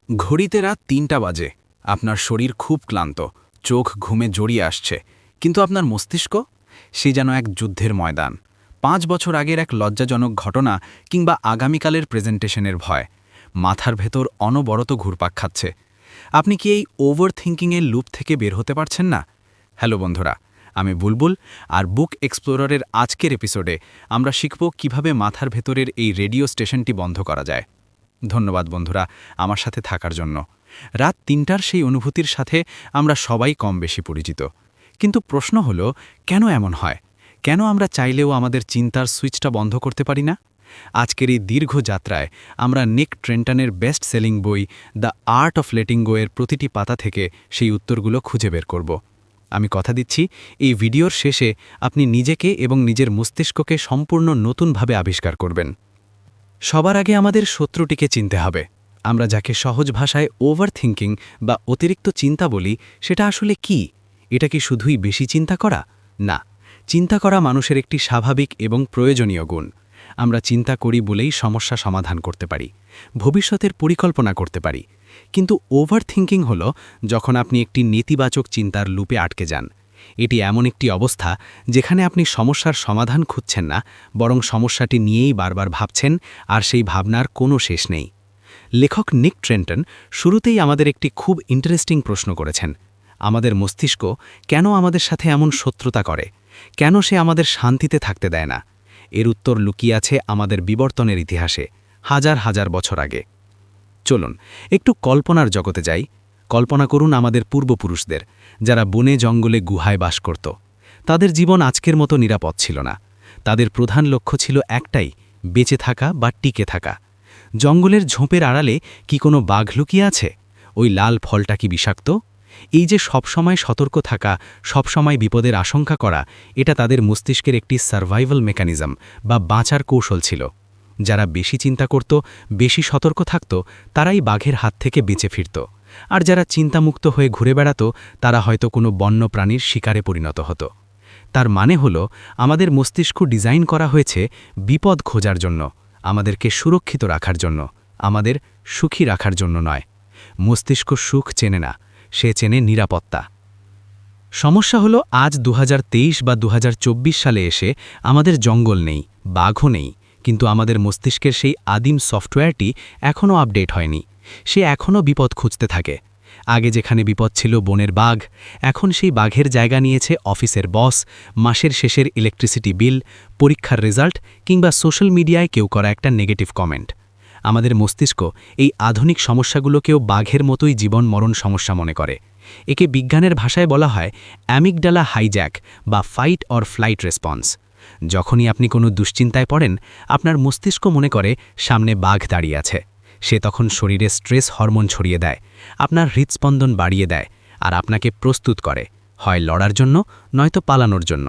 ঘড়িতে রাত ৩টা বাজে। আপনার শরীর খুব ক্লান্ত, চোখ ঘুমে জড়িয়ে আসছে, কিন্তু আপনার মস্তিষ্ক সে যেন এক যুদ্ধের ময়দান। ৫ বছর আগের এক লজ্জাজনক ঘটনা কিংবা আগামীকালের প্রেজেন্টেশনের ভয় মাথার ভেতর অনবরত ঘুরপাক খাচ্ছে। আপনি কি এই ওভার থিঙ্কিংয়ের লুপ থেকে বের হতে পারছেন না? হ্যালো বন্ধুরা, আমি বুলবুল, আর বুক এক্সপ্লোরারের আজকের এপিসোডে আমরা শিখব কিভাবে মাথার ভেতরের এই রেডিও স্টেশনটি বন্ধ করা যায়। ধন্যবাদ বন্ধুরা আমার সাথে থাকার জন্য। রাত ৩টার সেই অনুভূতির সাথে আমরা সবাই কম বেশি পরিচিত, কিন্তু প্রশ্ন হলো, কেন এমন হয়? কেন আমরা চাইলেও আমাদের চিন্তার সুইচটা বন্ধ করতে পারি না? আজকের এই দীর্ঘ যাত্রায় আমরা নিক ট্রেন্টনের বেস্ট সেলিং বই the art of letting go এর প্রতিটি পাতা থেকে সেই উত্তরগুলো খুঁজে বের করব। আমি কথা দিচ্ছি, এই ভিডিওর শেষে আপনি নিজেকে এবং নিজের মস্তিষ্ককে সম্পূর্ণ নতুনভাবে আবিষ্কার করবেন। সবার আগে আমাদের শত্রুটিকে চিনতে হবে। আমরা যাকে সহজ ভাষায় ওভার থিঙ্কিং বা অতিরিক্ত চিন্তা বলি, সেটা আসলে কি? এটা কি শুধুই বেশি চিন্তা করা? না, চিন্তা করা মানুষের একটি স্বাভাবিক এবং প্রয়োজনীয় গুণ। আমরা চিন্তা করি বলেই সমস্যা সমাধান করতে পারি, ভবিষ্যতের পরিকল্পনা করতে পারি। কিন্তু ওভার থিঙ্কিং হল যখন আপনি একটি নেতিবাচক চিন্তার লুপে আটকে যান। এটি এমন একটি অবস্থা যেখানে আপনি সমস্যার সমাধান খুঁজছেন না, বরং সমস্যাটি নিয়েই বারবার ভাবছেন, আর সেই ভাবনার কোনো শেষ নেই। লেখক নিক ট্রেন্টন শুরুতেই আমাদের একটি খুব ইন্টারেস্টিং প্রশ্ন করেছেন। আমাদের মস্তিষ্ক কেন আমাদের সাথে এমন শত্রুতা করে? কেন সে আমাদের শান্তিতে থাকতে দেয় না? এর উত্তর লুকিয়ে আছে আমাদের বিবর্তনের ইতিহাসে, হাজার হাজার বছর আগে। চলুন একটু কল্পনার জগতে যাই। কল্পনা করুন আমাদের পূর্বপুরুষদের, যারা বনে জঙ্গলে গুহায় বাস করত। তাদের জীবন আজকের মতো নিরাপদ ছিল না। তাদের প্রধান লক্ষ্য ছিল একটাই, বেঁচে থাকা বা টিকে থাকা। জঙ্গলের ঝোপের আড়ালে কি কোনো বাঘ লুকিয়ে আছে? ওই লাল ফলটা কি বিষাক্ত? এই যে সবসময় সতর্ক থাকা, সবসময় বিপদের আশঙ্কা করা, এটা তাদের মস্তিষ্কের একটি সার্ভাইভাল মেকানিজম বা বাঁচার কৌশল ছিল। যারা বেশি চিন্তা করত, বেশি সতর্ক থাকত, তারাই বাঘের হাত থেকে বেঁচে ফিরত। আর যারা চিন্তামুক্ত হয়ে ঘুরে বেড়াত, তারা হয়তো কোনো বন্য প্রাণীর শিকারে পরিণত হতো। তার মানে হলো, আমাদের মস্তিষ্ক ডিজাইন করা হয়েছে বিপদ খোঁজার জন্য, আমাদেরকে সুরক্ষিত রাখার জন্য, আমাদের সুখী রাখার জন্য নয়। মস্তিষ্ক সুখ চেনে না, সে চেনে নিরাপত্তা। সমস্যা হলো, আজ ২০২৩ বা ২০২৪ সালে এসে আমাদের জঙ্গল নেই, বাঘও নেই, কিন্তু আমাদের মস্তিষ্কের সেই আদিম সফটওয়্যারটি এখনও আপডেট হয়নি। সে এখনও বিপদ খুঁজতে থাকে। আগে যেখানে বিপদ ছিল বনের বাঘ, এখন সেই বাঘের জায়গা নিয়েছে অফিসের বস, মাসের শেষের ইলেকট্রিসিটি বিল, পরীক্ষার রেজাল্ট কিংবা সোশ্যাল মিডিয়ায় কেউ করা একটা নেগেটিভ কমেন্ট। আমাদের মস্তিষ্ক এই আধুনিক সমস্যাগুলোকেও বাঘের মতোই জীবন মরণ সমস্যা মনে করে। একে বিজ্ঞানের ভাষায় বলা হয় অ্যামিগডালা হাইজ্যাক বা ফাইট অর ফ্লাইট রেসপন্স। যখনই আপনি কোনো দুশ্চিন্তায় পড়েন, আপনার মস্তিষ্ক মনে করে সামনে বাঘ দাঁড়িয়ে আছে। সে তখন শরীরে স্ট্রেস হরমোন ছড়িয়ে দেয়, আপনার হৃদস্পন্দন বাড়িয়ে দেয়, আর আপনাকে প্রস্তুত করে, হয় লড়ার জন্য, নয়তো পালানোর জন্য।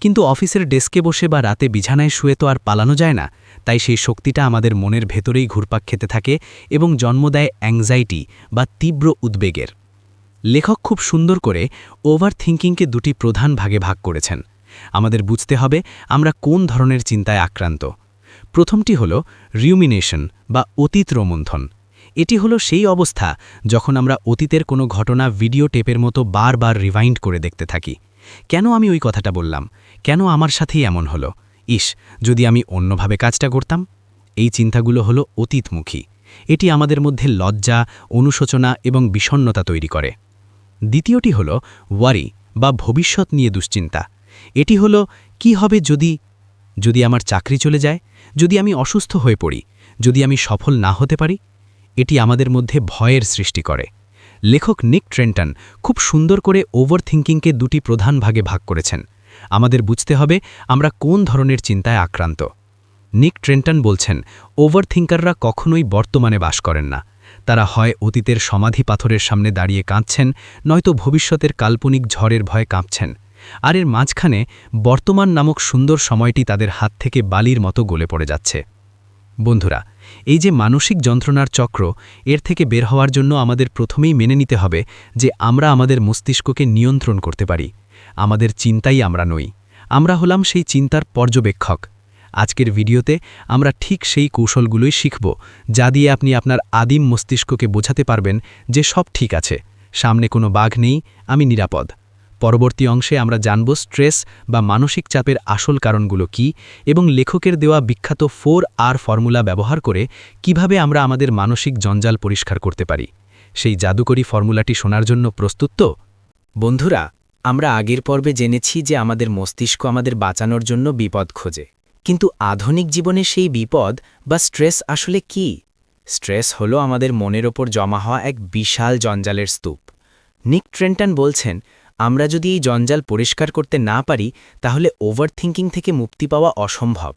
কিন্তু অফিসের ডেস্কে বসে বা রাতে বিছানায় শুয়ে তো আর পালানো যায় না। তাই সেই শক্তিটা আমাদের মনের ভেতরেই ঘুরপাক খেতে থাকে এবং জন্ম দেয় অ্যাংজাইটি বা তীব্র উদ্বেগের। লেখক খুব সুন্দর করে ওভার থিঙ্কিংকে দুটি প্রধান ভাগে ভাগ করেছেন। আমাদের বুঝতে হবে আমরা কোন ধরনের চিন্তায় আক্রান্ত। প্রথমটি হল রিউমিনেশন বা অতীত রোমন্থন। এটি হলো সেই অবস্থা যখন আমরা অতীতের কোনো ঘটনা ভিডিও টেপের মতো বারবার রিভাইন্ড করে দেখতে থাকি। কেন আমি ওই কথাটা বললাম? কেন আমার সাথেই এমন হলো? ইস, যদি আমি অন্যভাবে কাজটা করতাম। এই চিন্তাগুলো হলো অতীতমুখী। এটি আমাদের মধ্যে লজ্জা, অনুশোচনা এবং বিষণ্ণতা তৈরি করে। দ্বিতীয়টি হল ওয়ারি বা ভবিষ্যৎ নিয়ে দুশ্চিন্তা। এটি হলো, কি হবে যদি আমার চাকরি চলে যায়, যদি আমি অসুস্থ হয়ে পড়ি, যদি আমি সফল না হতে পারি। এটি আমাদের মধ্যে ভয়ের সৃষ্টি করে। লেখক নিক ট্রেন্টন খুব সুন্দর করে ওভার থিঙ্কিংকে দুটি প্রধান ভাগে ভাগ করেছেন। আমাদের বুঝতে হবে আমরা কোন ধরনের চিন্তায় আক্রান্ত। নিক ট্রেন্টন বলছেন, ওভার থিঙ্কাররা কখনোই বর্তমানে বাস করেন না। তারা হয় অতীতের সমাধি পাথরের সামনে দাঁড়িয়ে কাঁদছেন, নয়তো ভবিষ্যতের কাল্পনিক ঝড়ের ভয়ে কাঁপছেন। আর এর মাঝখানে বর্তমান নামক সুন্দর সময়টি তাদের হাত থেকে বালির মতো গলে পড়ে যাচ্ছে। বন্ধুরা, এই যে মানসিক যন্ত্রণার চক্র, এর থেকে বের হওয়ার জন্য আমাদের প্রথমেই মেনে নিতে হবে যে আমরা আমাদের মস্তিষ্ককে নিয়ন্ত্রণ করতে পারি। আমাদের চিন্তাই আমরা নই, আমরা হলাম সেই চিন্তার পর্যবেক্ষক। আজকের ভিডিওতে আমরা ঠিক সেই কৌশলগুলোই শিখব যা দিয়ে আপনি আপনার আদিম মস্তিষ্ককে বোঝাতে পারবেন যে সব ঠিক আছে, সামনে কোনো বাঘ নেই, আমি নিরাপদ। পরবর্তী অংশে আমরা জানব স্ট্রেস বা মানসিক চাপের আসল কারণগুলো কি এবং লেখকের দেওয়া বিখ্যাত 4R ফর্মুলা ব্যবহার করে কিভাবে আমরা আমাদের মানসিক জঞ্জাল পরিষ্কার করতে পারি। সেই জাদুকরী ফর্মুলাটি শোনার জন্য প্রস্তুত তো? বন্ধুরা, আমরা আগের পর্বে জেনেছি যে আমাদের মস্তিষ্ক আমাদের বাঁচানোর জন্য বিপদ খোঁজে, কিন্তু আধুনিক জীবনে সেই বিপদ বা স্ট্রেস আসলে কি? স্ট্রেস হলো আমাদের মনের ওপর জমা হওয়া এক বিশাল জঞ্জালের স্তূপ। নিক ট্রেন্টন বলছেন, আমরা যদি এই জঞ্জাল পরিষ্কার করতে না পারি তাহলে ওভারথিংকিং থেকে মুক্তি পাওয়া অসম্ভব।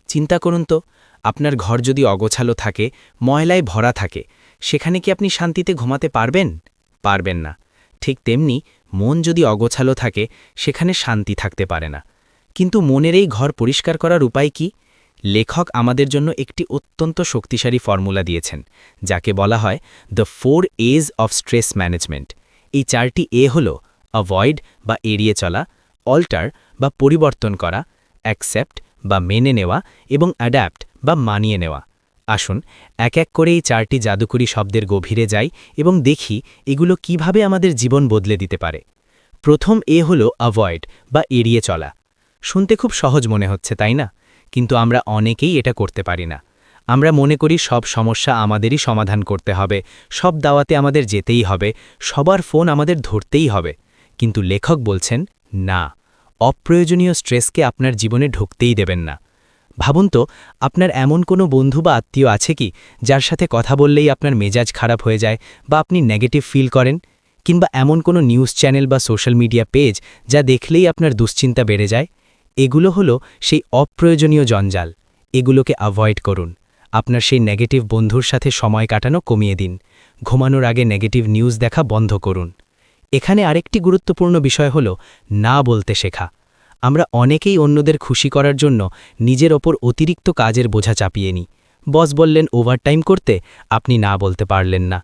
চিন্তা করুন তো, আপনার ঘর যদি অগোছালো থাকে, ময়লায় ভরা থাকে, সেখানে কি আপনি শান্তিতে ঘুমাতে পারবেন? পারবেন না। ঠিক তেমনি মন যদি অগোছালো থাকে, সেখানে শান্তি থাকতে পারে না। কিন্তু মনের এই ঘর পরিষ্কার করার উপায় কি? লেখক আমাদের জন্য একটি অত্যন্ত শক্তিশালী ফর্মুলা দিয়েছেন, যাকে বলা হয় the 4 A's of stress management. এই 4টি এ হল অ্যাভয়েড বা এড়িয়ে চলা, অল্টার বা পরিবর্তন করা, অ্যাকসেপ্ট বা মেনে নেওয়া এবং অ্যাডাপ্ট বা মানিয়ে নেওয়া। আসুন এক এক করে এই 4টি জাদুকরী শব্দের গভীরে যাই এবং দেখি এগুলো কিভাবে আমাদের জীবন বদলে দিতে পারে। প্রথম এ হল অ্যাভয়েড বা এড়িয়ে চলা। শুনতে খুব সহজ মনে হচ্ছে, তাই না? কিন্তু আমরা অনেকেই এটা করতে পারি না। আমরা মনে করি সব সমস্যা আমাদেরই সমাধান করতে হবে, সব দাওয়াতে আমাদের যেতেই হবে, সবার ফোন আমাদের ধরতেই হবে। কিন্তু লেখক বলছেন, না, অপ্রয়োজনীয় স্ট্রেসকে আপনার জীবনে ঢুকতেই দেবেন না। ভাবুন তো, আপনার এমন কোনো বন্ধু বা আত্মীয় আছে কি যার সাথে কথা বললেই আপনার মেজাজ খারাপ হয়ে যায় বা আপনি নেগেটিভ ফিল করেন? কিংবা এমন কোনো নিউজ চ্যানেল বা সোশ্যাল মিডিয়া পেজ যা দেখলেই আপনার দুশ্চিন্তা বেড়ে যায়? এগুলো হলো সেই অপ্রয়োজনীয় জঞ্জাল। এগুলোকে অ্যাভয়েড করুন। আপনার সেই নেগেটিভ বন্ধুর সাথে সময় কাটানো কমিয়ে দিন। ঘুমানোর আগে নেগেটিভ নিউজ দেখা বন্ধ করুন। এখানে আরেকটি গুরুত্বপূর্ণ বিষয় হলো না বলতে শেখা। আমরা অনেকেই অন্যদের খুশি করার জন্য নিজের ওপর অতিরিক্ত কাজের বোঝা চাপিয়ে নিই। বস বললেন ওভারটাইম করতে, আপনি না বলতে পারলেন না।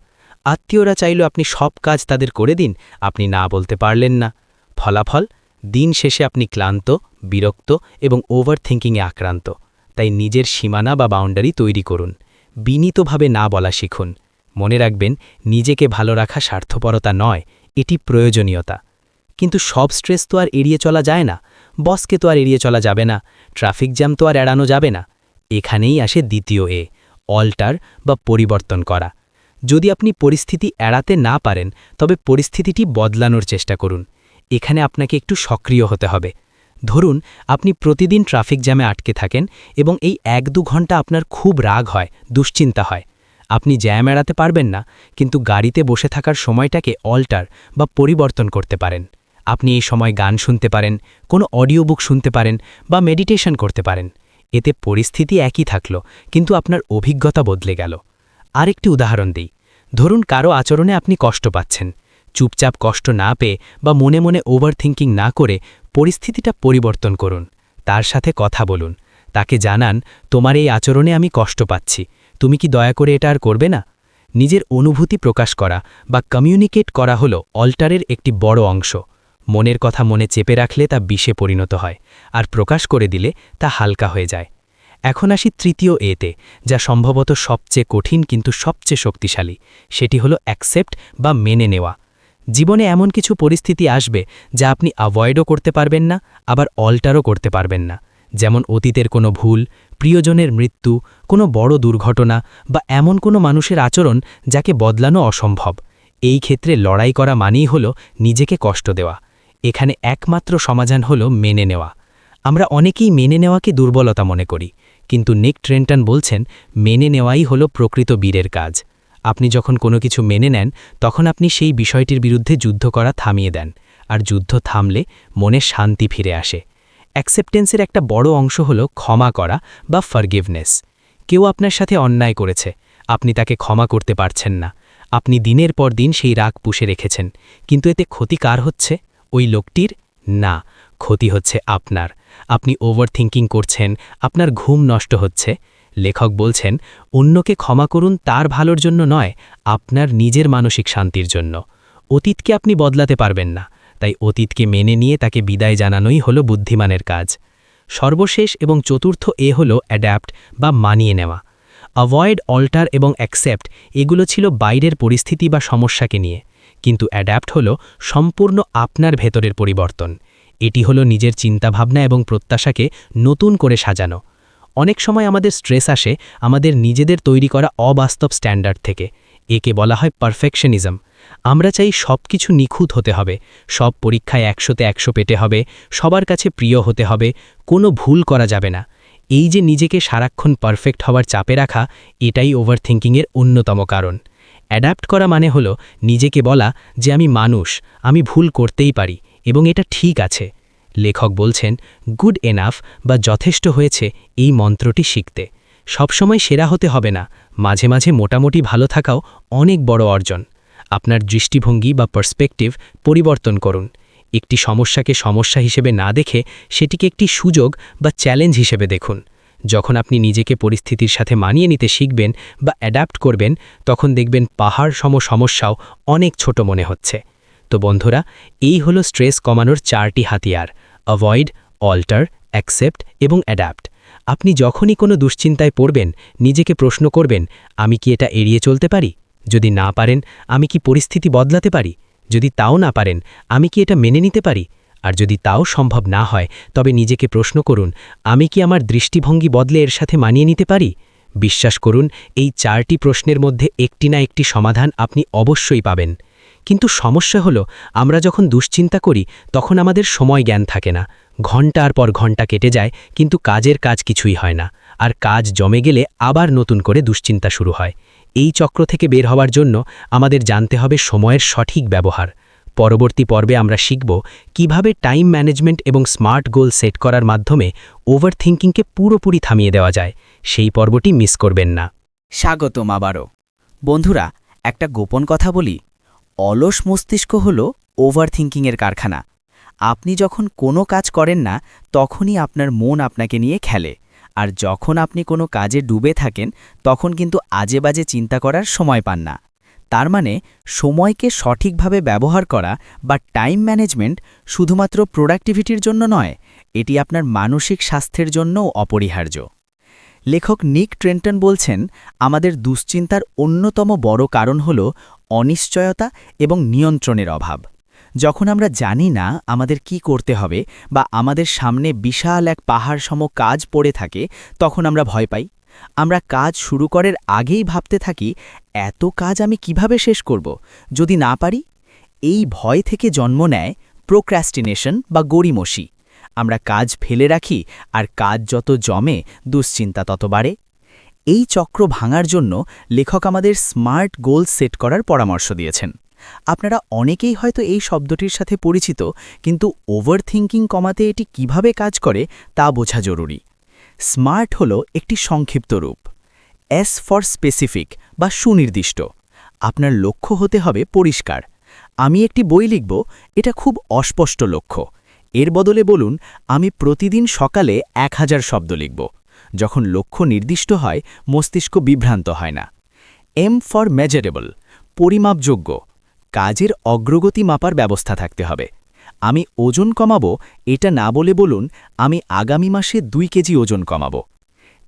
আত্মীয়রা চাইল আপনি সব কাজ তাদের করে দিন, আপনি না বলতে পারলেন না। ফলাফল, দিন শেষে আপনি ক্লান্ত, বিরক্ত এবং ওভারথিংকিংয়ে আক্রান্ত। তাই নিজের সীমানা বা বাউন্ডারি তৈরি করুন। বিনীতভাবে না বলা শিখুন। মনে রাখবেন, নিজেকে ভালো রাখা স্বার্থপরতা নয়, এটি প্রয়োজনীয়তা। কিন্তু সব স্ট্রেস তো আর এড়িয়ে চলা যায় না। বসকে তো আর এড়িয়ে চলা যাবে না, ট্রাফিক জ্যাম তো আর এড়ানো যাবে না। এখানেই আসে দ্বিতীয় এ, অল্টার বা পরিবর্তন করা। যদি আপনি পরিস্থিতি এড়াতে না পারেন, তবে পরিস্থিতিটি বদলানোর চেষ্টা করুন। এখানে আপনাকে একটু সক্রিয় হতে হবে। ধরুন, আপনি প্রতিদিন ট্রাফিক জ্যামে আটকে থাকেন এবং এই 1-2 ঘন্টা আপনার খুব রাগ হয়, দুশ্চিন্তা হয়। আপনি জ্যাম এড়াতে পারবেন না, কিন্তু গাড়িতে বসে থাকার সময়টাকে অল্টার বা পরিবর্তন করতে পারেন। আপনি এই সময় গান শুনতে পারেন, কোনো অডিও বুক শুনতে পারেন বা মেডিটেশন করতে পারেন। এতে পরিস্থিতি একই থাকলো, কিন্তু আপনার অভিজ্ঞতা বদলে গেল। আরেকটি উদাহরণ দিই। ধরুন, কারো আচরণে আপনি কষ্ট পাচ্ছেন। চুপচাপ কষ্ট না পেয়ে বা মনে মনে ওভারথিংকিং না করে পরিস্থিতিটা পরিবর্তন করুন। তার সাথে কথা বলুন। তাকে জানান, তোমার এই আচরণে আমি কষ্ট পাচ্ছি, তুমি কি দয়া করে এটা আর করবে না? নিজের অনুভূতি প্রকাশ করা বা কমিউনিকেট করা হলো অল্টারের একটি বড় অংশ। মনের কথা মনে চেপে রাখলে তা বিষে পরিণত হয়, আর প্রকাশ করে দিলে তা হালকা হয়ে যায়। এখন আসি তৃতীয় এতে, যা সম্ভবত সবচেয়ে কঠিন কিন্তু সবচেয়ে শক্তিশালী। সেটি হলো অ্যাকসেপ্ট বা মেনে নেওয়া। জীবনে এমন কিছু পরিস্থিতি আসবে যা আপনি অ্যাভয়েডও করতে পারবেন না, আবার অল্টারও করতে পারবেন না। যেমন অতীতের কোনো ভুল, প্রিয়জনের মৃত্যু, কোনো বড় দুর্ঘটনা বা এমন কোনো মানুষের আচরণ যাকে বদলানো অসম্ভব। এই ক্ষেত্রে লড়াই করা মানেই হলো নিজেকে কষ্ট দেওয়া। এখানে একমাত্র সমাধান হলো মেনে নেওয়া। আমরা অনেকেই মেনে নেওয়াকে দুর্বলতা মনে করি, কিন্তু নিক ট্রেন্টন বলছেন, মেনে নেওয়াই হলো প্রকৃত বীরের কাজ। আপনি যখন কোনো কিছু মেনে নেন, তখন আপনি সেই বিষয়টির বিরুদ্ধে যুদ্ধ করা থামিয়ে দেন, আর যুদ্ধ থামলে মনে শান্তি ফিরে আসে। অ্যাকসেপ্টেন্সের একটা বড় অংশ হলো ক্ষমা করা বা ফরগিভনেস। কেউ আপনার সাথে অন্যায় করেছে, আপনি তাকে ক্ষমা করতে পারছেন না। আপনি দিনের পর দিন সেই রাগ পুষে রেখেছেন, কিন্তু এতে ক্ষতি কার হচ্ছে? ওই লোকটির না, ক্ষতি হচ্ছে আপনার। আপনি ওভারথিংকিং করছেন, আপনার ঘুম নষ্ট হচ্ছে। লেখক বলছেন, অন্যকে ক্ষমা করুন তার ভালোর জন্য নয়, আপনার নিজের মানসিক শান্তির জন্য। অতীতকে আপনি বদলাতে পারবেন না, তাই অতীতকে মেনে নিয়ে তাকে বিদায় জানানোই হলো বুদ্ধিমানের কাজ। সর্বশেষ এবং চতুর্থ এ হল অ্যাডাপ্ট বা মানিয়ে নেওয়া। অ্যাভয়েড, অল্টার এবং অ্যাকসেপ্ট এগুলো ছিল বাইরের পরিস্থিতি বা সমস্যাকে নিয়ে, কিন্তু অ্যাডাপ্ট হল সম্পূর্ণ আপনার ভেতরের পরিবর্তন। এটি হলো নিজের চিন্তাভাবনা এবং প্রত্যাশাকে নতুন করে সাজানো। অনেক সময় আমাদের স্ট্রেস আসে আমাদের নিজেদের তৈরি করা অবাস্তব স্ট্যান্ডার্ড থেকে। একে বলা হয় পারফেকশনিজম। আমরা চাই সব কিছু নিখুঁত হতে হবে, সব পরীক্ষায় 100তে 100 পেতে হবে, সবার কাছে প্রিয় হতে হবে, কোনো ভুল করা যাবে না। এই যে নিজেকে সারাক্ষণ পারফেক্ট হওয়ার চাপে রাখা, এটাই ওভারথিঙ্কিংয়ের অন্যতম কারণ। অ্যাডাপ্ট করা মানে হলো নিজেকে বলা যে আমি মানুষ, আমি ভুল করতেই পারি এবং এটা ঠিক আছে। লেখক বলছেন গুড এনাফ বা যথেষ্ট হয়েছে এই মন্ত্রটি শিখতে। সবসময় সেরা হতে হবে না, মাঝে মাঝে মোটামুটি ভালো থাকাও অনেক বড় অর্জন। আপনার দৃষ্টিভঙ্গি বা পার্সপেক্টিভ পরিবর্তন করুন। একটি সমস্যাকে সমস্যা হিসেবে না দেখে সেটিকে একটি সুযোগ বা চ্যালেঞ্জ হিসেবে দেখুন। যখন আপনি নিজেকে পরিস্থিতির সাথে মানিয়ে নিতে শিখবেন বা অ্যাডাপ্ট করবেন, তখন দেখবেন পাহাড় সম সমস্যাও অনেক ছোট মনে হচ্ছে। তো বন্ধুরা, এই হলো স্ট্রেস কমানোর 4টি হাতিয়ার: অ্যাভয়েড, অল্টার, অ্যাকসেপ্ট এবং অ্যাডাপ্ট। আপনি যখনই কোনো দুশ্চিন্তায় পড়বেন, নিজেকে প্রশ্ন করবেন, আমি কি এটা এড়িয়ে চলতে পারি? যদি না পারেন, আমি কি পরিস্থিতি বদলাতে পারি? যদি তাও না পারেন, আমি কি এটা মেনে নিতে পারি? আর যদি তাও সম্ভব না হয়, তবে নিজেকে প্রশ্ন করুন, আমি কি আমার দৃষ্টিভঙ্গি বদলে এর সাথে মানিয়ে নিতে পারি? বিশ্বাস করুন, এই 4টি প্রশ্নের মধ্যে একটি না একটি সমাধান আপনি অবশ্যই পাবেন। কিন্তু সমস্যা হলো, আমরা যখন দুশ্চিন্তা করি তখন আমাদের সময় জ্ঞান থাকে না। ঘণ্টার পর ঘণ্টা কেটে যায়, কিন্তু কাজের কাজ কিছুই হয় না। আর কাজ জমে গেলে আবার নতুন করে দুশ্চিন্তা শুরু হয়। এই চক্র থেকে বের হওয়ার জন্য আমাদের জানতে হবে সময়ের সঠিক ব্যবহার। পরবর্তী পর্বে আমরা শিখব কিভাবে টাইম ম্যানেজমেন্ট এবং স্মার্ট গোল সেট করার মাধ্যমে ওভারথিঙ্কিংকে পুরোপুরি থামিয়ে দেওয়া যায়। সেই পর্বটি মিস করবেন না। স্বাগতম আবারও। বন্ধুরা, একটা গোপন কথা বলি, অলস মস্তিষ্ক হল ওভারথিঙ্কিংয়ের কারখানা। আপনি যখন কোনো কাজ করেন না, তখনই আপনার মন আপনাকে নিয়ে খেলে। আর যখন আপনি কোনো কাজে ডুবে থাকেন, তখন কিন্তু আজে বাজে চিন্তা করার সময় পান না। তার মানে সময়কে সঠিকভাবে ব্যবহার করা বা টাইম ম্যানেজমেন্ট শুধুমাত্র প্রোডাক্টিভিটির জন্য নয়, এটি আপনার মানসিক স্বাস্থ্যের জন্যও অপরিহার্য। লেখক নিক ট্রেন্টন বলছেন, আমাদের দুশ্চিন্তার অন্যতম বড় কারণ হল অনিশ্চয়তা এবং নিয়ন্ত্রণের অভাব। যখন আমরা জানি না আমাদের কি করতে হবে বা আমাদের সামনে বিশাল এক পাহাড় সম কাজ পড়ে থাকে, তখন আমরা ভয় পাই। আমরা কাজ শুরু করার আগেই ভাবতে থাকি, এত কাজ আমি কিভাবে শেষ করব যদি না পারি? এই ভয় থেকে জন্ম নেয় প্রোক্র্যাস্টিনেশন বা গড়িমসি। আমরা কাজ ফেলে রাখি, আর কাজ যত জমে দুশ্চিন্তা তত বাড়ে। এই চক্র ভাঙার জন্য লেখক আমাদের স্মার্ট গোল সেট করার পরামর্শ দিয়েছেন। আপনারা অনেকেই হয়তো এই শব্দটির সাথে পরিচিত, কিন্তু ওভারথিঙ্কিং কমাতে এটি কিভাবে কাজ করে তা বোঝা জরুরি। স্মার্ট হল একটি সংক্ষিপ্ত রূপ। এস ফর স্পেসিফিক বা সুনির্দিষ্ট। আপনার লক্ষ্য হতে হবে পরিষ্কার। আমি একটি বই লিখব, এটা খুব অস্পষ্ট লক্ষ্য। এর বদলে বলুন, আমি প্রতিদিন সকালে 1000 শব্দ লিখব। যখন লক্ষ্য নির্দিষ্ট হয়, মস্তিষ্ক বিভ্রান্ত হয় না। এম ফর মেজারেবল, পরিমাপযোগ্য। কাজের অগ্রগতি মাপার ব্যবস্থা থাকতে হবে। আমি ওজন কমাবো, এটা না বলে বলুন, আমি আগামী মাসে 2 কেজি ওজন কমাবো।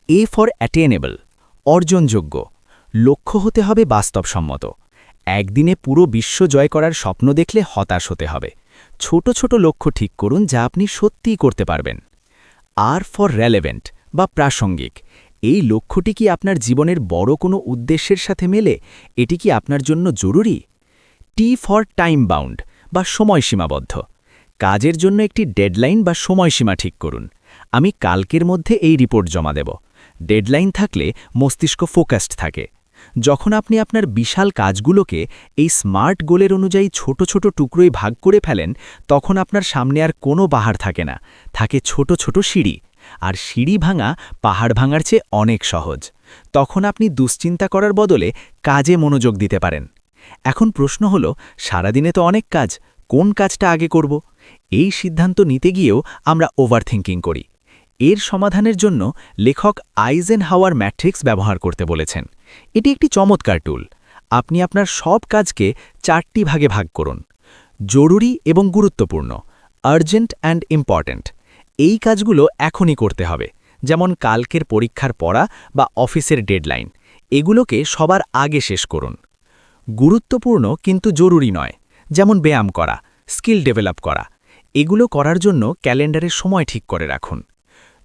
এ ফর অ্যাটেনেবল, অর্জনযোগ্য। লক্ষ্য হতে হবে বাস্তবসম্মত। একদিনে পুরো বিশ্ব জয় করার স্বপ্ন দেখলে হতাশ হতে হবে। ছোট ছোট লক্ষ্য ঠিক করুন যা আপনি সত্যিই করতে পারবেন। আর ফর রেলেভেন্ট বা প্রাসঙ্গিক। এই লক্ষ্যটি কি আপনার জীবনের বড় কোনো উদ্দেশ্যের সাথে মেলে? এটি কি আপনার জন্য জরুরি? টি ফর টাইম বাউন্ড বা সময়সীমাবদ্ধ। কাজের জন্য একটি ডেডলাইন বা সময়সীমা ঠিক করুন। আমি কালকের মধ্যে এই রিপোর্ট জমা দেব। ডেডলাইন থাকলে মস্তিষ্ক ফোকাসড থাকে। যখন আপনি আপনার বিশাল কাজগুলোকে এই স্মার্ট গোলের অনুযায়ী ছোট ছোট টুকরোয় ভাগ করে ফেলেন, তখন আপনার সামনে আর কোনো পাহাড় থাকে না, থাকে ছোট ছোট সিঁড়ি। আর সিঁড়ি ভাঙা পাহাড় ভাঙার চেয়ে অনেক সহজ। তখন আপনি দুশ্চিন্তা করার বদলে কাজে মনোযোগ দিতে পারেন। এখন প্রশ্ন হল, সারাদিনে তো অনেক কাজ, কোন কাজটা আগে করব? এই সিদ্ধান্ত নিতে গিয়েও আমরা ওভারথিঙ্কিং করি। এর সমাধানের জন্য লেখক আইজেনহাওয়ার ম্যাট্রিক্স ব্যবহার করতে বলেছেন। এটি একটি চমৎকার টুল। আপনি আপনার সব কাজকে 4টি ভাগে ভাগ করুন: জরুরি এবং গুরুত্বপূর্ণ, আর্জেন্ট অ্যান্ড ইম্পর্ট্যান্ট। এই কাজগুলো এখনই করতে হবে, যেমন কালকের পরীক্ষার পড়া বা অফিসের ডেডলাইন। এগুলোকে সবার আগে শেষ করুন। গুরুত্বপূর্ণ কিন্তু জরুরি নয়, যেমন ব্যায়াম করা, স্কিল ডেভেলপ করা, এগুলো করার জন্য ক্যালেন্ডারে সময় ঠিক করে রাখুন।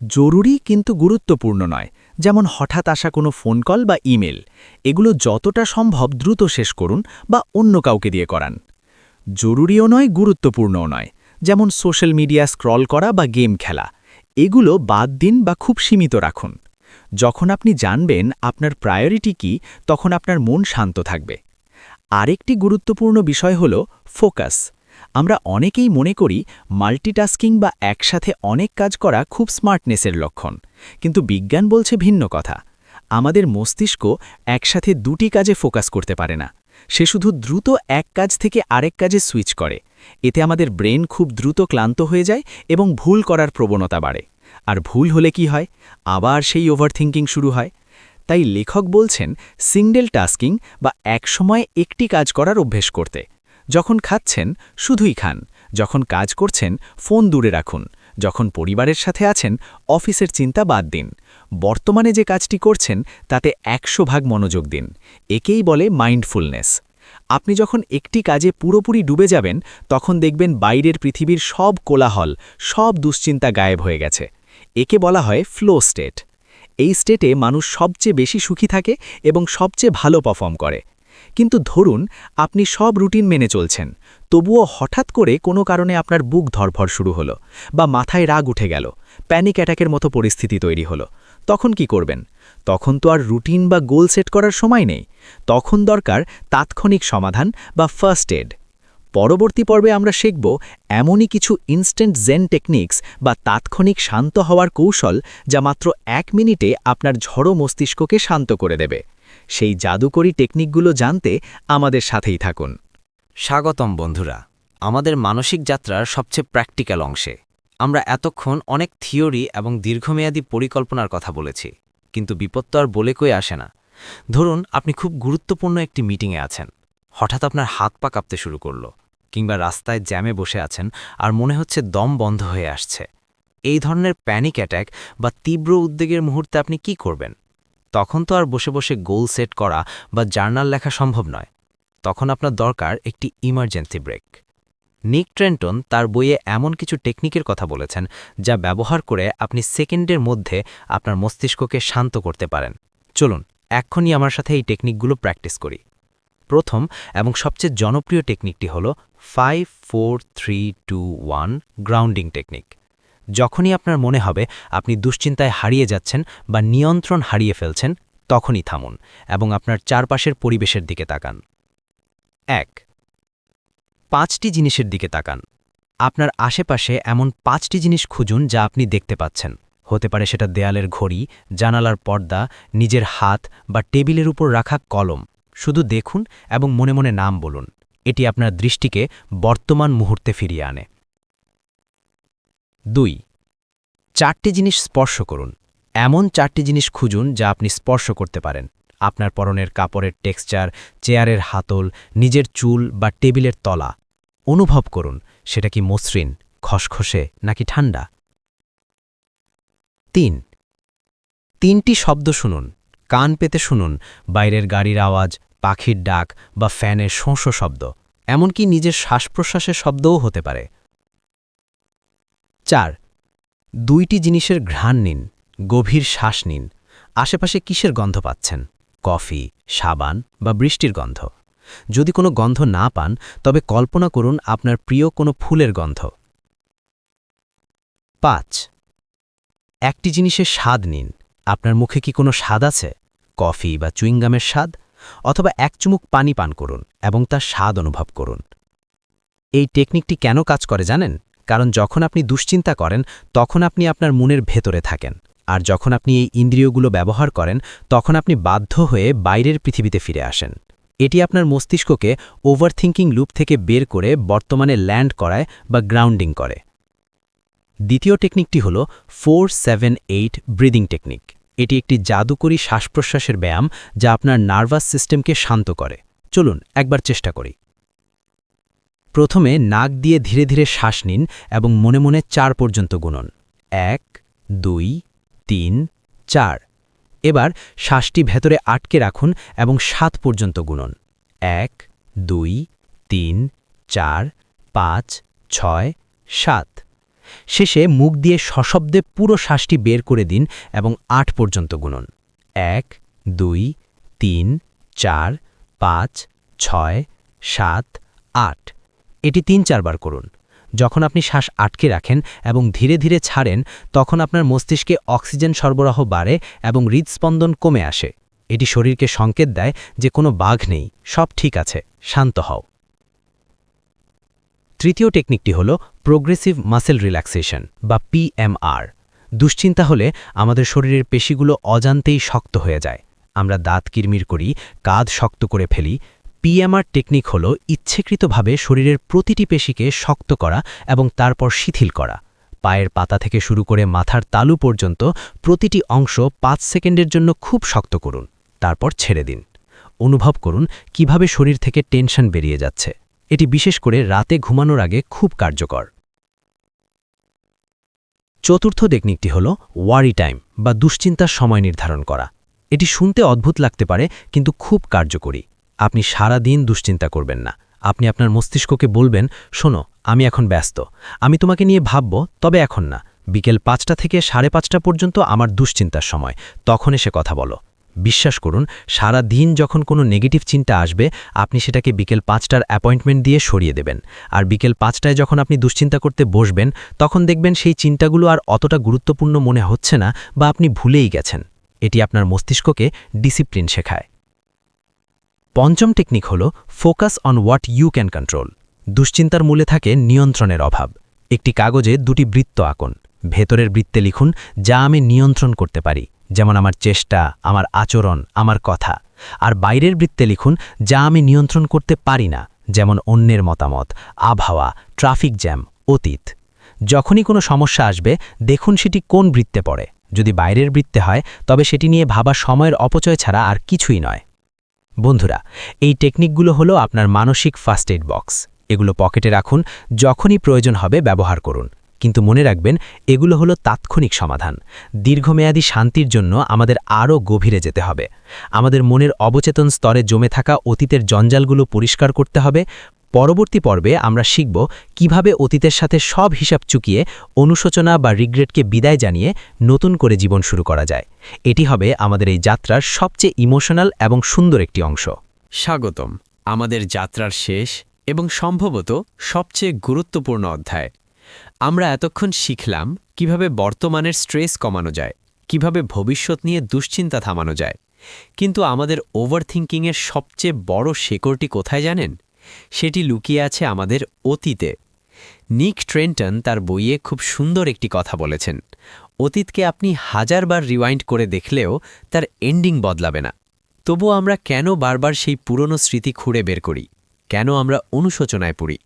জরুরি কিন্তু গুরুত্বপূর্ণ নয়, যেমন হঠাৎ আসা কোনো ফোন কল বা ইমেল, এগুলো যতটা সম্ভব দ্রুত শেষ করুন বা অন্য কাউকে দিয়ে করান। জরুরিও নয়, গুরুত্বপূর্ণও নয়, যেমন সোশ্যাল মিডিয়া স্ক্রল করা বা গেম খেলা, এগুলো বাদ দিন বা খুব সীমিত রাখুন। যখন আপনি জানবেন আপনার প্রায়োরিটি কী, তখন আপনার মন শান্ত থাকবে। আরেকটি গুরুত্বপূর্ণ বিষয় হল ফোকাস। আমরা অনেকেই মনে করি মাল্টিটাস্কিং বা একসাথে অনেক কাজ করা খুব স্মার্টনেসের লক্ষণ, কিন্তু বিজ্ঞান বলছে ভিন্ন কথা। আমাদের মস্তিষ্ক একসাথে দুটি কাজে ফোকাস করতে পারে না, সে শুধু দ্রুত এক কাজ থেকে আরেক কাজে সুইচ করে। এতে আমাদের ব্রেন খুব দ্রুত ক্লান্ত হয়ে যায় এবং ভুল করার প্রবণতা বাড়ে। আর ভুল হলে কি হয়? আবার সেই ওভারথিংকিং শুরু হয়। তাই লেখক বলছেন সিঙ্গেল টাস্কিং বা একসময় একটি কাজ করার অভ্যেস করতে। যখন খাচ্ছেন শুধুই খান, যখন কাজ করছেন ফোন দূরে রাখুন, যখন পরিবারের সাথে আছেন অফিসের চিন্তা বাদ দিন। বর্তমানে যে কাজটি করছেন তাতে 100% মনোযোগ দিন। একেই বলে মাইন্ডফুলনেস। আপনি যখন একটি কাজে পুরোপুরি ডুবে যাবেন, তখন দেখবেন বাইরের পৃথিবীর সব কোলাহল, সব দুশ্চিন্তা গায়েব হয়ে গেছে। একে বলা হয় ফ্লো স্টেট। এই স্টেটে মানুষ সবচেয়ে বেশি সুখী থাকে এবং সবচেয়ে ভালো পারফর্ম করে। কিন্তু ধরুন আপনি সব রুটিন মেনে চলছেন, তবুও হঠাৎ করে কোনো কারণে আপনার বুক ধড়ফড় শুরু হলো বা মাথায় রাগ উঠে গেল, প্যানিক অ্যাটাকের মতো পরিস্থিতি তৈরি হলো। তখন কি করবেন? তখন তো আর রুটিন বা গোল সেট করার সময় নেই। তখন দরকার তাৎক্ষণিক সমাধান বা ফার্স্ট এড। পরবর্তী পর্বে আমরা শিখব এমনই কিছু ইনস্ট্যান্ট জেন টেকনিক্স বা তাৎক্ষণিক শান্ত হওয়ার কৌশল, যা মাত্র 1 মিনিটে আপনার ঝড়ো মস্তিষ্ককে শান্ত করে দেবে। সেই জাদুকরী টেকনিকগুলো জানতে আমাদের সাথেই থাকুন। স্বাগতম বন্ধুরা, আমাদের মানসিক যাত্রার সবচেয়ে প্র্যাকটিক্যাল অংশে। আমরা এতক্ষণ অনেক থিওরি এবং দীর্ঘমেয়াদী পরিকল্পনার কথা বলেছি, কিন্তু বিপদ তো আর বলে কই আসে না। ধরুন আপনি খুব গুরুত্বপূর্ণ একটি মিটিংয়ে আছেন, হঠাৎ আপনার হাত পা কাঁপতে শুরু করলো, কিংবা রাস্তায় জ্যামে বসে আছেন আর মনে হচ্ছে দম বন্ধ হয়ে আসছে। এই ধরনের প্যানিক অ্যাট্যাক বা তীব্র উদ্বেগের মুহূর্তে আপনি কি করবেন? তখন তো আর বসে বসে গোল সেট করা বা জার্নাল লেখা সম্ভব নয়। তখন আপনার দরকার একটি ইমার্জেন্সি ব্রেক। নিক ট্রেন্টন তার বইয়ে এমন কিছু টেকনিকের কথা বলেছেন, যা ব্যবহার করে আপনি সেকেন্ডের মধ্যে আপনার মস্তিষ্ককে শান্ত করতে পারেন। চলুন এক্ষুনি আমার সাথে এই টেকনিকগুলো প্র্যাকটিস করি। প্রথম এবং সবচেয়ে জনপ্রিয় টেকনিকটি হল 5 4 3 2 1 গ্রাউন্ডিং টেকনিক। যখনই আপনার মনে হবে আপনি দুশ্চিন্তায় হারিয়ে যাচ্ছেন বা নিয়ন্ত্রণ হারিয়ে ফেলছেন, তখনই থামুন এবং আপনার চারপাশের পরিবেশের দিকে তাকান। 1 5টি জিনিসের দিকে তাকান। আপনার আশেপাশে এমন 5টি জিনিস খুঁজুন যা আপনি দেখতে পাচ্ছেন। হতে পারে সেটা দেয়ালের ঘড়ি, জানালার পর্দা, নিজের হাত বা টেবিলের উপর রাখা কলম। শুধু দেখুন এবং মনে মনে নাম বলুন। এটি আপনার দৃষ্টিকে বর্তমান মুহূর্তে ফিরিয়ে আনে। 2 4টি জিনিস স্পর্শ করুন। এমন 4টি জিনিস খুঁজুন যা আপনি স্পর্শ করতে পারেন। আপনার পরনের কাপড়ের টেক্সচার, চেয়ারের হাতল, নিজের চুল বা টেবিলের তলা। অনুভব করুন সেটা কি মসৃণ, খসখসে নাকি ঠান্ডা। 3টি শব্দ শুনুন। কান পেতে শুনুন, বাইরের গাড়ির আওয়াজ, পাখির ডাক বা ফ্যানের শোঁ শব্দ, এমনকি নিজের শ্বাস-প্রশ্বাসের শব্দও হতে পারে। 4 2টি জিনিসের ঘ্রাণ নিন। গভীর শ্বাস নিন। আশেপাশে কিসের গন্ধ পাচ্ছেন? কফি, সাবান বা বৃষ্টির গন্ধ। যদি কোনো গন্ধ না পান, তবে কল্পনা করুন আপনার প্রিয় কোনো ফুলের গন্ধ। 5 একটি জিনিসের স্বাদ নিন। আপনার মুখে কি কোনো স্বাদ আছে? কফি বা চুইংগামের স্বাদ, অথবা এক চুমুক পানি পান করুন এবং তার স্বাদ অনুভব করুন। এই টেকনিকটি কেন কাজ করে জানেন? কারণ যখন আপনি দুশ্চিন্তা করেন, তখন আপনি আপনার মনের ভেতরে থাকেন, আর যখন আপনি এই ইন্দ্রিয়গুলো ব্যবহার করেন, তখন আপনি বাধ্য হয়ে বাইরের পৃথিবীতে ফিরে আসেন। এটি আপনার মস্তিষ্ককে ওভারথিংকিং লুপ থেকে বের করে বর্তমানে ল্যান্ড করায় বা গ্রাউন্ডিং করে। দ্বিতীয় টেকনিকটি হল 4-7-8 ব্রিদিং টেকনিক। এটি একটি জাদুকরী শ্বাসপ্রশ্বাসের ব্যায়াম, যা আপনার নার্ভাস সিস্টেমকে শান্ত করে। চলুন একবার চেষ্টা করি। প্রথমে নাক দিয়ে ধীরে ধীরে শ্বাস নিন এবং মনে মনে 4 পর্যন্ত গুনুন। 1 2 3 4। এবার শ্বাসটি ভেতরে আটকে রাখুন এবং 7 পর্যন্ত গুনুন। 1 2 3 4 5 6 7। শেষে মুখ দিয়ে সশব্দে পুরো শ্বাসটি বের করে দিন এবং 8 পর্যন্ত গুনুন। 1 2 3 4 5 6 7 8। এটি 3-4 বার করুন। যখন আপনি শ্বাস আটকে রাখেন এবং ধীরে ধীরে ছাড়েন, তখন আপনার মস্তিষ্কে অক্সিজেন সরবরাহ বাড়ে এবং হৃদস্পন্দন কমে আসে। এটি শরীরকে সংকেত দেয় যে কোনো বাঘ নেই, সব ঠিক আছে, শান্ত হও। তৃতীয় টেকনিকটি হল প্রোগ্রেসিভ মাসেল রিল্যাক্সেশন বা পিএমআর। দুশ্চিন্তা হলে আমাদের শরীরের পেশিগুলো অজান্তেই শক্ত হয়ে যায়। আমরা দাঁত কিরমির করি, কাঁধ শক্ত করে ফেলি। পিএমআর টেকনিক হল ইচ্ছেকৃতভাবে শরীরের প্রতিটি পেশিকে শক্ত করা এবং তারপর শিথিল করা। পায়ের পাতা থেকে শুরু করে মাথার তালু পর্যন্ত প্রতিটি অংশ 5 সেকেন্ডের জন্য খুব শক্ত করুন, তারপর ছেড়ে দিন। অনুভব করুন কিভাবে শরীর থেকে টেনশন বেরিয়ে যাচ্ছে। এটি বিশেষ করে রাতে ঘুমানোর আগে খুব কার্যকর। চতুর্থ টেকনিকটি হল ওয়ারি টাইম বা দুশ্চিন্তার সময় নির্ধারণ করা। এটি শুনতে অদ্ভুত লাগতে পারে, কিন্তু খুব কার্যকরী। আপনি সারা দিন দুশ্চিন্তা করবেন না। আপনি আপনার মস্তিষ্ককে বলবেন, শোনো, আমি এখন ব্যস্ত, আমি তোমাকে নিয়ে ভাবব, তবে এখন না। বিকেল 5টা থেকে 5:30 পর্যন্ত আমার দুশ্চিন্তার সময়, তখন এসে কথা বলো। বিশ্বাস করুন, সারা দিন যখন কোনো নেগেটিভ চিন্তা আসবে, আপনি সেটাকে বিকেল 5টার অ্যাপয়েন্টমেন্ট দিয়ে সরিয়ে দেবেন। আর বিকেল 5টায় যখন আপনি দুশ্চিন্তা করতে বসবেন, তখন দেখবেন সেই চিন্তাগুলো আর অতটা গুরুত্বপূর্ণ মনে হচ্ছে না বা আপনি ভুলেই গেছেন। এটি আপনার মস্তিষ্ককে ডিসিপ্লিন শেখায়। পঞ্চম টেকনিক হল focus on what you can control. দুশ্চিন্তার মূলে থাকে নিয়ন্ত্রণের অভাব। একটি কাগজে 2টি বৃত্ত আঁকুন। ভেতরের বৃত্তে লিখুন যা আমি নিয়ন্ত্রণ করতে পারি, যেমন আমার চেষ্টা, আমার আচরণ, আমার কথা। আর বাইরের বৃত্তে লিখুন যা আমি নিয়ন্ত্রণ করতে পারি না, যেমন অন্যের মতামত, আবহাওয়া, ট্রাফিক জ্যাম, অতীত। যখনই কোনো সমস্যা আসবে, দেখুন সেটি কোন বৃত্তে পড়ে। যদি বাইরের বৃত্তে হয়, তবে সেটি নিয়ে ভাবা সময়ের অপচয় ছাড়া আর কিছুই নয়। বন্ধুরা, এই টেকনিকগুলো হলো আপনার মানসিক ফার্স্ট এইড বক্স। এগুলো পকেটে রাখুন, যখনই প্রয়োজন হবে ব্যবহার করুন। কিন্তু মনে রাখবেন, এগুলো হলো তাৎক্ষণিক সমাধান। দীর্ঘমেয়াদী শান্তির জন্য আমাদের আরও গভীরে যেতে হবে। আমাদের মনের অবচেতন স্তরে জমে থাকা অতীতের জঞ্জালগুলো পরিষ্কার করতে হবে। পরবর্তী পর্বে আমরা শিখব কিভাবে অতীতের সাথে সব হিসাব চুকিয়ে, অনুশোচনা বা রিগ্রেটকে বিদায় জানিয়ে নতুন করে জীবন শুরু করা যায়। এটি হবে আমাদের এই যাত্রার সবচেয়ে ইমোশনাল এবং সুন্দর একটি অংশ। স্বাগতম আমাদের যাত্রার শেষ এবং সম্ভবত সবচেয়ে গুরুত্বপূর্ণ অধ্যায়। আমরা এতক্ষণ শিখলাম কিভাবে বর্তমানের স্ট্রেস কমানো যায়, কিভাবে ভবিষ্যৎ নিয়ে দুশ্চিন্তা থামানো যায়। কিন্তু আমাদের ওভারথিংকিংয়ের সবচেয়ে বড় শেকড়টি কোথায় জানেন? সেটি লুকিয়ে আছে আমাদের অতীতে। নিক ট্রেন্টন তার বইয়ে খুব সুন্দর একটি কথা বলেছেন, অতীতকে আপনি 1000 বার রিওয়াইন্ড করে দেখলেও তার এন্ডিং বদলাবে না। তবু আমরা কেন বারবার সেই পুরনো স্মৃতি খুঁড়ে বের করি? কেন আমরা অনুশোচনায় পড়ি?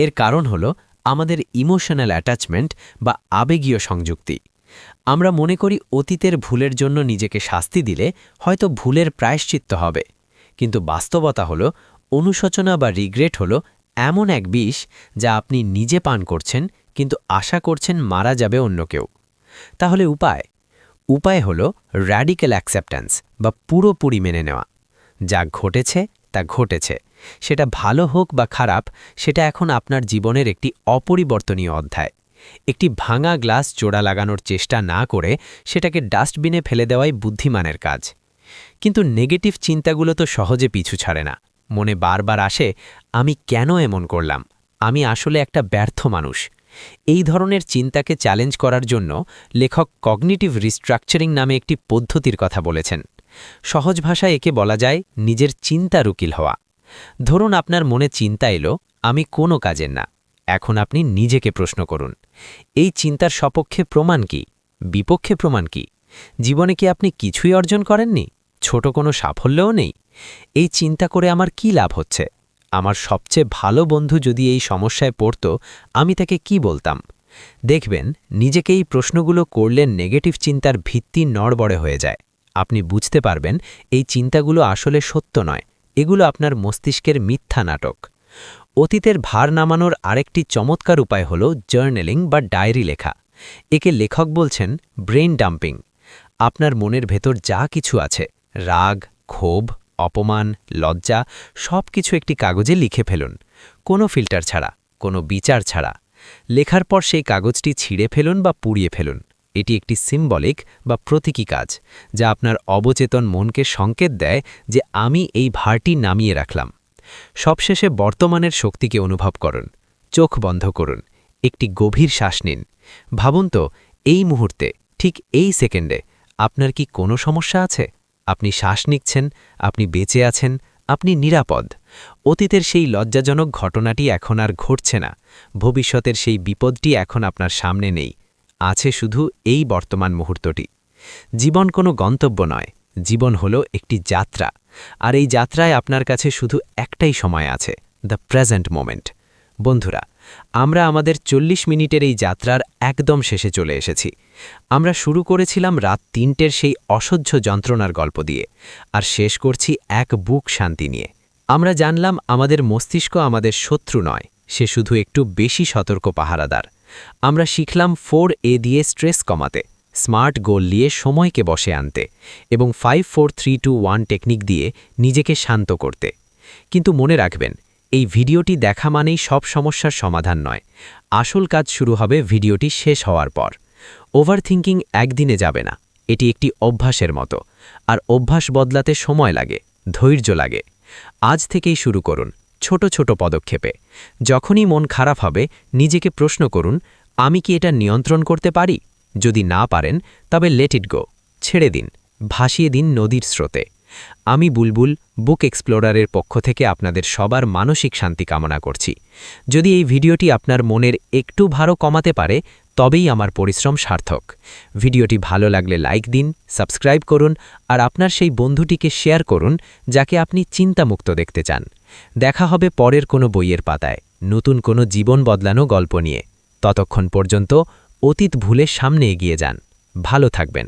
এর কারণ হল আমাদের ইমোশনাল অ্যাটাচমেন্ট বা আবেগীয় সংযুক্তি। আমরা মনে করি অতীতের ভুলের জন্য নিজেকে শাস্তি দিলে হয়তো ভুলের প্রায়শ্চিত্ত হবে। কিন্তু বাস্তবতা হল অনুশোচনা বা রিগ্রেট হল এমন এক বিষ যা আপনি নিজে পান করছেন, কিন্তু আশা করছেন মারা যাবে অন্য কেউ। তাহলে উপায় হল র্যাডিক্যাল অ্যাকসেপ্ট্যান্স বা পুরোপুরি মেনে নেওয়া। যা ঘটেছে তা ঘটেছে, সেটা ভালো হোক বা খারাপ, সেটা এখন আপনার জীবনের একটি অপরিবর্তনীয় অধ্যায়। একটি ভাঙা গ্লাস জোড়া লাগানোর চেষ্টা না করে সেটাকে ডাস্টবিনে ফেলে দেওয়াই বুদ্ধিমানের কাজ। কিন্তু নেগেটিভ চিন্তাগুলো তো সহজে পিছু ছাড়ে না। মনে বারবার আসে, আমি কেন এমন করলাম? আমি আসলে একটা ব্যর্থ মানুষ। এই ধরনের চিন্তাকে চ্যালেঞ্জ করার জন্য লেখক কগনিটিভ রিস্ট্রাকচারিং নামে একটি পদ্ধতির কথা বলেছেন। সহজ ভাষায় একে বলা যায় নিজের চিন্তার উকিল হওয়া। ধরুন আপনার মনে চিন্তা এলো, আমি কোনো কাজের না। এখন আপনি নিজেকে প্রশ্ন করুন, এই চিন্তার সপক্ষে প্রমাণ কি? বিপক্ষে প্রমাণ কি? জীবনে কি আপনি কিছুই অর্জন করেননি? ছোট কোনো সাফল্যও নেই? এই চিন্তা করে আমার কি লাভ হচ্ছে? আমার সবচেয়ে ভালো বন্ধু যদি এই সমস্যায় পড়ত, আমি তাকে কি বলতাম? দেখবেন, নিজেকে এই প্রশ্নগুলো করলে নেগেটিভ চিন্তার ভিত্তি নড়বড়ে হয়ে যায়। আপনি বুঝতে পারবেন এই চিন্তাগুলো আসলে সত্য নয়, এগুলো আপনার মস্তিষ্কের মিথ্যা নাটক। অতীতের ভার নামানোর আরেকটি চমৎকার উপায় হল জার্নালিং বা ডায়েরি লেখা। একে লেখক বলছেন ব্রেইন ডাম্পিং। আপনার মনের ভেতর যা কিছু আছে, রাগ, ক্ষোভ, অপমান, লজ্জা, সব কিছু একটি কাগজে লিখে ফেলুন, কোনো ফিল্টার ছাড়া, কোনো বিচার ছাড়া। লেখার পর সেই কাগজটি ছিঁড়ে ফেলুন বা পুড়িয়ে ফেলুন। এটি একটি সিম্বলিক বা প্রতীকী কাজ, যা আপনার অবচেতন মনকে সংকেত দেয় যে আমি এই ভারটি নামিয়ে রাখলাম। সবশেষে বর্তমানের শক্তিকে অনুভব করুন। চোখ বন্ধ করুন, একটি গভীর শ্বাস নিন। ভাবুন তো, এই মুহূর্তে, ঠিক এই সেকেন্ডে আপনার কি কোনো সমস্যা আছে? আপনি শ্বাস নিচ্ছেন, আপনি বেঁচে আছেন, আপনি নিরাপদ। অতীতের সেই লজ্জাজনক ঘটনাটি এখন আর ঘটছে না। ভবিষ্যতের সেই বিপদটি এখন আপনার সামনে নেই। আছে শুধু এই বর্তমান মুহূর্তটি। জীবন কোনো গন্তব্য নয়, জীবন হলো একটি যাত্রা। আর এই যাত্রায় আপনার কাছে শুধু একটাই সময় আছে, দ্য প্রেজেন্ট মোমেন্ট। বন্ধুরা, আমরা আমাদের 40 মিনিটের এই যাত্রার একদম শেষে চলে এসেছি। আমরা শুরু করেছিলাম রাত 3টের সেই অসহ্য যন্ত্রণার গল্প দিয়ে, আর শেষ করছি এক বুক শান্তি নিয়ে। আমরা জানলাম আমাদের মস্তিষ্ক আমাদের শত্রু নয়, সে শুধু একটু বেশি সতর্ক পাহারাদার। আমরা শিখলাম 4A দিয়ে স্ট্রেস কমাতে, স্মার্ট গোল নিয়ে সময়কে বসে আনতে, এবং 5-4-3-2-1 টেকনিক দিয়ে নিজেকে শান্ত করতে। কিন্তু মনে রাখবেন, এই ভিডিওটি দেখা মানেই সব সমস্যার সমাধান নয়। আসল কাজ শুরু হবে ভিডিওটি শেষ হওয়ার পর। ওভারথিংকিং একদিনে যাবে না, এটি একটি অভ্যাসের মতো। আর অভ্যাস বদলাতে সময় লাগে, ধৈর্য লাগে। আজ থেকেই শুরু করুন, ছোট ছোট পদক্ষেপে। যখনই মন খারাপ হবে, নিজেকে প্রশ্ন করুন, আমি কি এটা নিয়ন্ত্রণ করতে পারি? যদি না পারেন, তবে লেট ইট গো, ছেড়ে দিন, ভাসিয়ে দিন নদীর স্রোতে। আমি বুলবুল, বুক এক্সপ্লোরারের পক্ষ থেকে আপনাদের সবার মানসিক শান্তি কামনা করছি। যদি এই ভিডিওটি আপনার মনের একটু ভারও কমাতে পারে, তবেই আমার পরিশ্রম সার্থক। ভিডিওটি ভালো লাগলে লাইক দিন, সাবস্ক্রাইব করুন, আর আপনার সেই বন্ধুটিকে শেয়ার করুন যাকে আপনি চিন্তামুক্ত দেখতে চান। দেখা হবে পরের কোনো বইয়ের পাতায়, নতুন কোনো জীবন বদলানো গল্প নিয়ে। ততক্ষণ পর্যন্ত অতীত ভুলে সামনে এগিয়ে যান। ভালো থাকবেন।